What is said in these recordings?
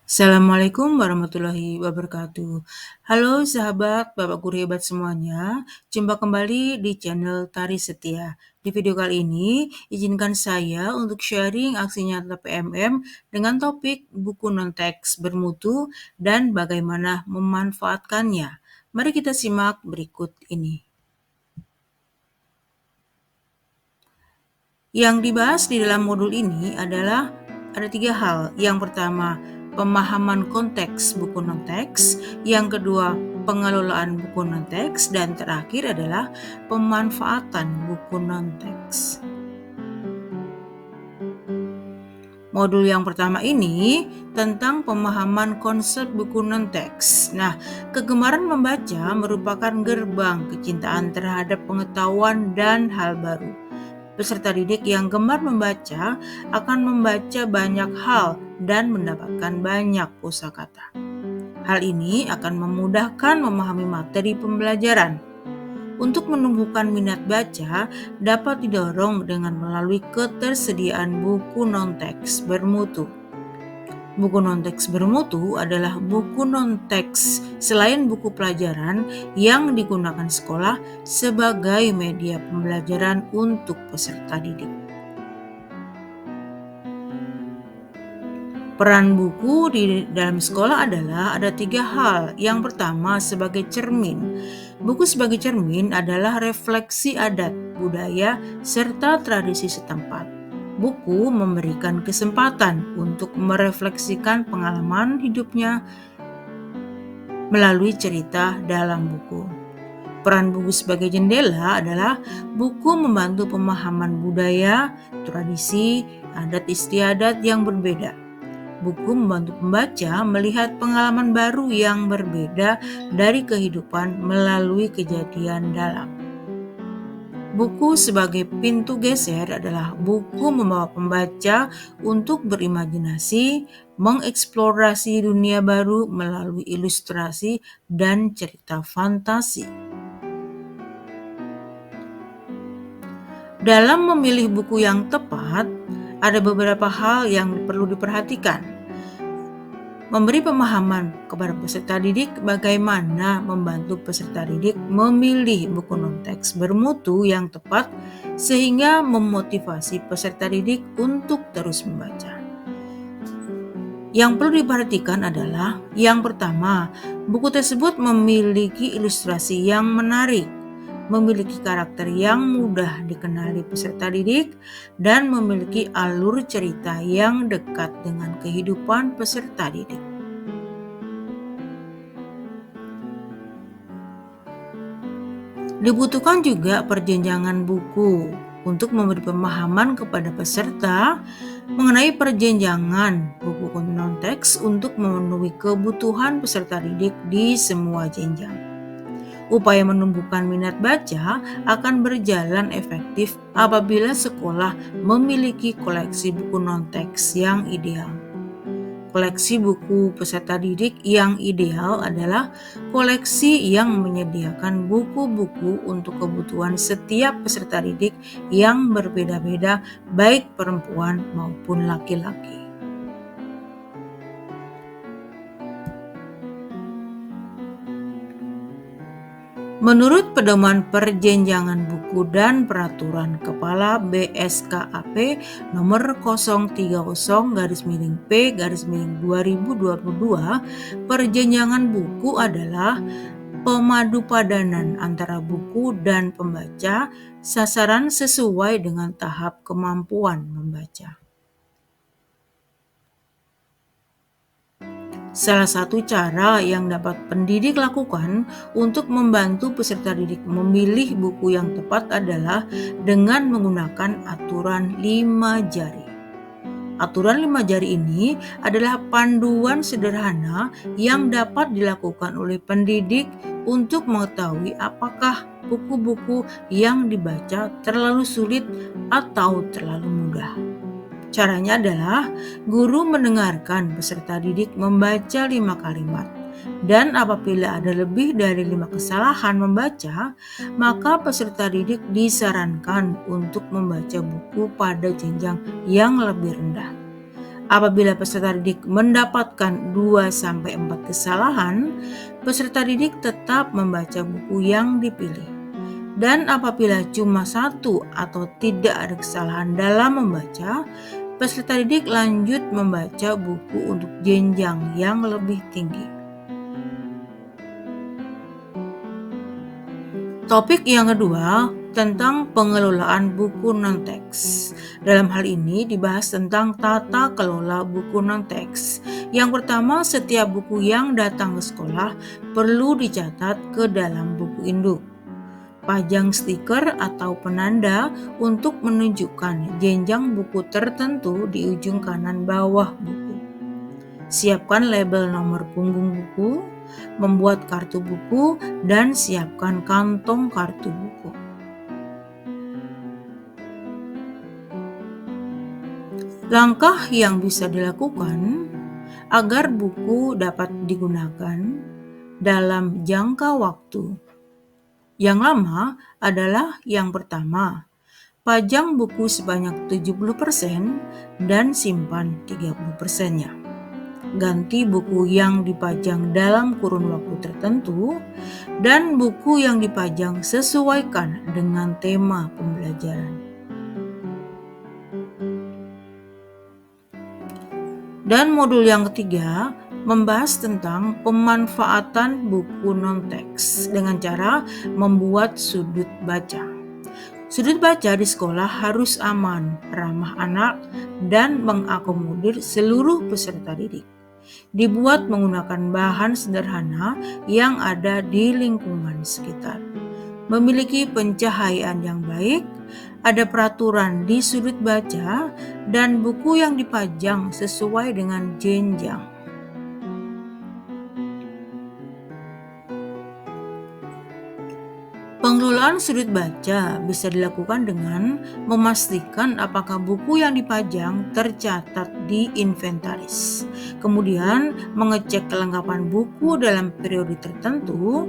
Assalamualaikum warahmatullahi wabarakatuh. Halo sahabat, Bapak Guru hebat semuanya. Jumpa kembali di channel Tari Setia. Di video kali ini, izinkan saya untuk sharing aksi nyata PMM dengan topik buku non-teks bermutu dan bagaimana memanfaatkannya. Mari kita simak berikut ini. Yang dibahas di dalam modul ini adalah ada 3 hal. Yang pertama, pemahaman konteks buku non-teks. Yang kedua, pengelolaan buku non-teks. Dan terakhir adalah pemanfaatan buku non-teks. Modul yang pertama ini tentang pemahaman konsep buku non-teks. Nah, kegemaran membaca merupakan gerbang kecintaan terhadap pengetahuan dan hal baru. Peserta didik yang gemar membaca akan membaca banyak hal dan mendapatkan banyak kosakata. Hal ini akan memudahkan memahami materi pembelajaran. Untuk menumbuhkan minat baca dapat didorong dengan melalui ketersediaan buku non-teks bermutu. Buku non-teks bermutu adalah buku non-teks selain buku pelajaran yang digunakan sekolah sebagai media pembelajaran untuk peserta didik. Peran buku di dalam sekolah adalah ada 3 hal. Yang pertama, sebagai cermin. Buku sebagai cermin adalah refleksi adat, budaya, serta tradisi setempat. Buku memberikan kesempatan untuk merefleksikan pengalaman hidupnya melalui cerita dalam buku. Peran buku sebagai jendela adalah buku membantu pemahaman budaya, tradisi, adat istiadat yang berbeda. Buku membantu pembaca melihat pengalaman baru yang berbeda dari kehidupan melalui kejadian dalam. Buku sebagai pintu geser adalah buku membawa pembaca untuk berimajinasi, mengeksplorasi dunia baru melalui ilustrasi dan cerita fantasi. Dalam memilih buku yang tepat, ada beberapa hal yang perlu diperhatikan. Memberi pemahaman kepada peserta didik bagaimana membantu peserta didik memilih buku non-teks bermutu yang tepat sehingga memotivasi peserta didik untuk terus membaca. Yang perlu diperhatikan adalah yang pertama, buku tersebut memiliki ilustrasi yang menarik, memiliki karakter yang mudah dikenali peserta didik, dan memiliki alur cerita yang dekat dengan kehidupan peserta didik. Dibutuhkan juga perjenjangan buku untuk memberi pemahaman kepada peserta mengenai perjenjangan buku non-teks untuk memenuhi kebutuhan peserta didik di semua jenjang. Upaya menumbuhkan minat baca akan berjalan efektif apabila sekolah memiliki koleksi buku non-teks yang ideal. Koleksi buku peserta didik yang ideal adalah koleksi yang menyediakan buku-buku untuk kebutuhan setiap peserta didik yang berbeda-beda, baik perempuan maupun laki-laki. Menurut Pedoman Perjenjangan Buku dan Peraturan Kepala BSKAP nomor 030-P-2022, perjenjangan buku adalah pemadupadanan antara buku dan pembaca, sasaran sesuai dengan tahap kemampuan membaca. Salah satu cara yang dapat pendidik lakukan untuk membantu peserta didik memilih buku yang tepat adalah dengan menggunakan aturan 5 jari. Aturan 5 jari ini adalah panduan sederhana yang dapat dilakukan oleh pendidik untuk mengetahui apakah buku-buku yang dibaca terlalu sulit atau terlalu mudah. Caranya adalah guru mendengarkan peserta didik membaca 5 kalimat. Dan apabila ada lebih dari 5 kesalahan membaca, maka peserta didik disarankan untuk membaca buku pada jenjang yang lebih rendah. Apabila peserta didik mendapatkan 2-4 kesalahan, peserta didik tetap membaca buku yang dipilih. Dan apabila cuma 1 atau tidak ada kesalahan dalam membaca, peserta didik lanjut membaca buku untuk jenjang yang lebih tinggi. Topik yang kedua tentang pengelolaan buku non-teks. Dalam hal ini dibahas tentang tata kelola buku non-teks. Yang pertama, setiap buku yang datang ke sekolah perlu dicatat ke dalam buku induk. Pajang stiker atau penanda untuk menunjukkan jenjang buku tertentu di ujung kanan bawah buku. Siapkan label nomor punggung buku, membuat kartu buku, dan siapkan kantong kartu buku. Langkah yang bisa dilakukan agar buku dapat digunakan dalam jangka waktu yang lama adalah yang pertama, pajang buku sebanyak 70% dan simpan 30%-nya. Ganti buku yang dipajang dalam kurun waktu tertentu dan buku yang dipajang sesuaikan dengan tema pembelajaran. Dan modul yang ketiga membahas tentang pemanfaatan buku non-teks dengan cara membuat sudut baca. Sudut baca di sekolah harus aman, ramah anak, dan mengakomodir seluruh peserta didik. Dibuat menggunakan bahan sederhana yang ada di lingkungan sekitar. Memiliki pencahayaan yang baik, ada peraturan di sudut baca, dan buku yang dipajang sesuai dengan jenjang. Pengelolaan sudut baca bisa dilakukan dengan memastikan apakah buku yang dipajang tercatat di inventaris. Kemudian mengecek kelengkapan buku dalam periode tertentu,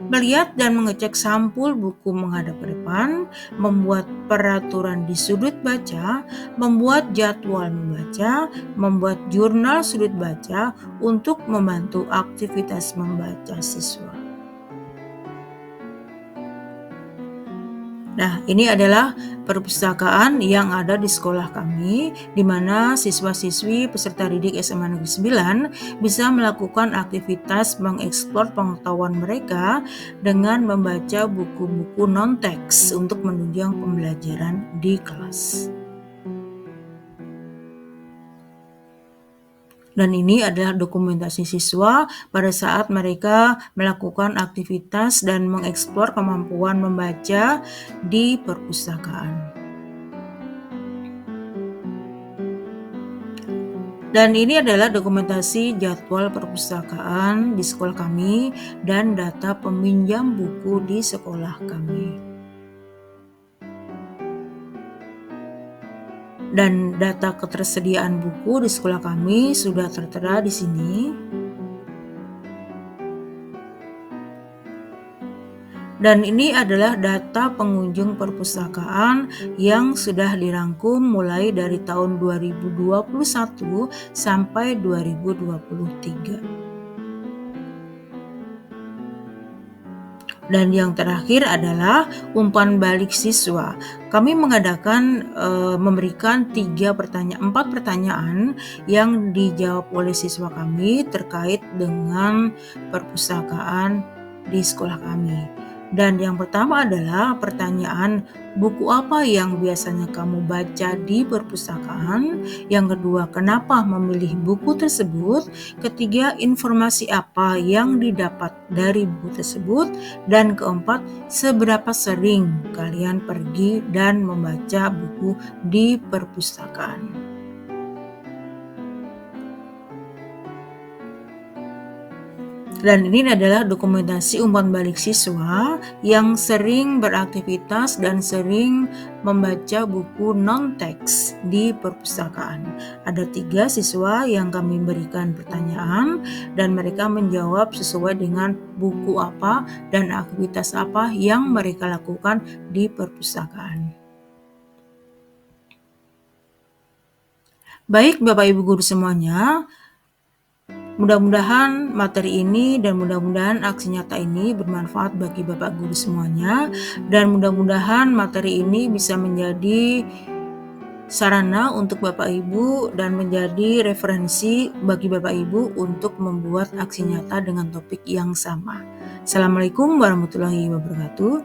melihat dan mengecek sampul buku menghadap ke depan, membuat peraturan di sudut baca, membuat jadwal membaca, membuat jurnal sudut baca untuk membantu aktivitas membaca siswa. Nah, ini adalah perpustakaan yang ada di sekolah kami, di mana siswa-siswi peserta didik SMA Negeri 9 bisa melakukan aktivitas mengeksplor pengetahuan mereka dengan membaca buku-buku non-teks untuk menunjang pembelajaran di kelas. Dan ini adalah dokumentasi siswa pada saat mereka melakukan aktivitas dan mengeksplor kemampuan membaca di perpustakaan. Dan ini adalah dokumentasi jadwal perpustakaan di sekolah kami dan data peminjam buku di sekolah kami. Dan data ketersediaan buku di sekolah kami sudah tertera di sini. Dan ini adalah data pengunjung perpustakaan yang sudah dirangkum mulai dari tahun 2021 sampai 2023. Dan yang terakhir adalah umpan balik siswa. Kami mengadakan memberikan 4 pertanyaan yang dijawab oleh siswa kami terkait dengan perpustakaan di sekolah kami. Dan yang pertama adalah pertanyaan, buku apa yang biasanya kamu baca di perpustakaan? Yang kedua, kenapa memilih buku tersebut? Ketiga, informasi apa yang didapat dari buku tersebut? Dan keempat, seberapa sering kalian pergi dan membaca buku di perpustakaan? Dan ini adalah dokumentasi umpan balik siswa yang sering beraktivitas dan sering membaca buku non-teks di perpustakaan. Ada 3 siswa yang kami berikan pertanyaan dan mereka menjawab sesuai dengan buku apa dan aktivitas apa yang mereka lakukan di perpustakaan. Baik Bapak Ibu guru semuanya, mudah-mudahan materi ini dan mudah-mudahan aksi nyata ini bermanfaat bagi Bapak Guru semuanya, dan mudah-mudahan materi ini bisa menjadi sarana untuk Bapak Ibu dan menjadi referensi bagi Bapak Ibu untuk membuat aksi nyata dengan topik yang sama. Assalamualaikum warahmatullahi wabarakatuh.